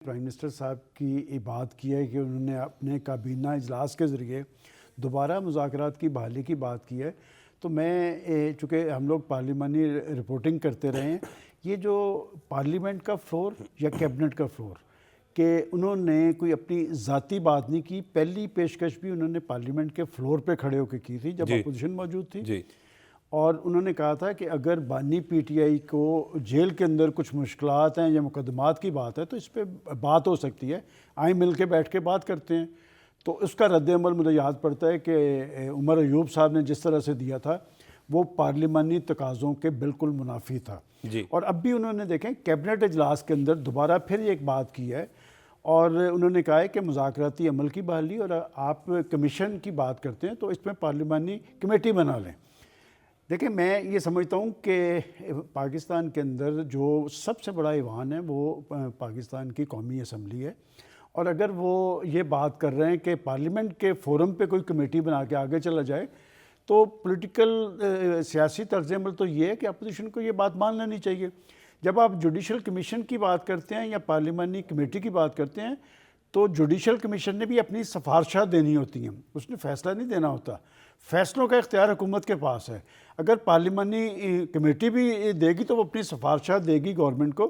Prime minister साहब की ये बात की है कि उन्होंने अपने काबीना इजलास के ज़रिए दोबारा मुज़ाकरात की बहाली की बात की है। तो मैं चूँकि हम लोग पार्लिमानी रिपोर्टिंग करते रहे हैं, ये जो पार्लियामेंट का फ्लोर या कैबिनेट का फ्लोर कि उन्होंने कोई अपनी ज़ाती बात नहीं की। पहली पेशकश भी उन्होंने पार्लियामेंट के फ्लोर पे खड़े होकर की थी जब जी अपोजिशन मौजूद थी। जी और उन्होंने कहा था कि अगर बानी पीटीआई को जेल के अंदर कुछ मुश्किलात हैं या मुकदमात की बात है तो इस पे बात हो सकती है, आए मिल के बैठ के बात करते हैं। तो उसका रद्द-ए-अमल मुझे याद पड़ता है कि उमर अयूब साहब ने जिस तरह से दिया था वो पार्लिमानी तकाज़ों के बिल्कुल मुनाफी था। जी और अब भी उन्होंने देखें कैबिनेट इजलास के अंदर दोबारा फिर एक बात की है और उन्होंने कहा है कि मुज़ाकराती अमल की बहाली और आप कमीशन की बात करते हैं तो इसमें पार्लिमानी कमेटी बना लें। देखिए, मैं ये समझता हूँ कि पाकिस्तान के अंदर जो सबसे बड़ा ऐवान है वो पाकिस्तान की कौमी असम्बली है। और अगर वो ये बात कर रहे हैं कि पार्लियामेंट के फोरम पे कोई कमेटी बना के आगे चला जाए तो पॉलिटिकल सियासी तर्ज़-ए-अमल तो ये है कि अपोजिशन को ये बात मान लेनी चाहिए। जब आप जुडिशल कमीशन की बात करते हैं या पार्लिमानी कमेटी की बात करते हैं तो जुडिशल कमीशन ने भी अपनी सिफारशात देनी होती हैं, उसने फ़ैसला नहीं देना होता। फ़ैसलों का इख्तियार हुकूमत के पास है। अगर पार्लिमानी कमेटी भी देगी तो वो अपनी सिफारशात देगी गवर्नमेंट को।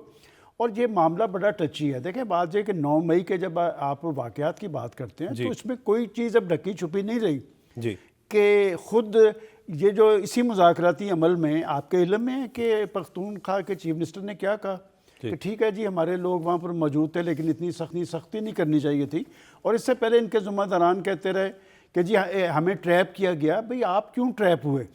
और ये मामला बड़ा टची है। देखें, बात यह कि 9 मई के जब आप वाक़यात की बात करते हैं जी तो इसमें कोई चीज़ अब ढकी छुपी नहीं रही जी कि ख़ुद ये जो इसी मुज़ाकराती अमल में आपके इल्म में है कि पख्तूनख्वा के चीफ मिनिस्टर ने क्या कहा कि ठीक है जी, हमारे लोग वहाँ पर मौजूद थे लेकिन इतनी सख्ती नहीं करनी चाहिए थी। और इससे पहले इनके ज़िम्मेदारान कहते रहे कि जी हमें ट्रैप किया गया। भाई, आप क्यों ट्रैप हुए?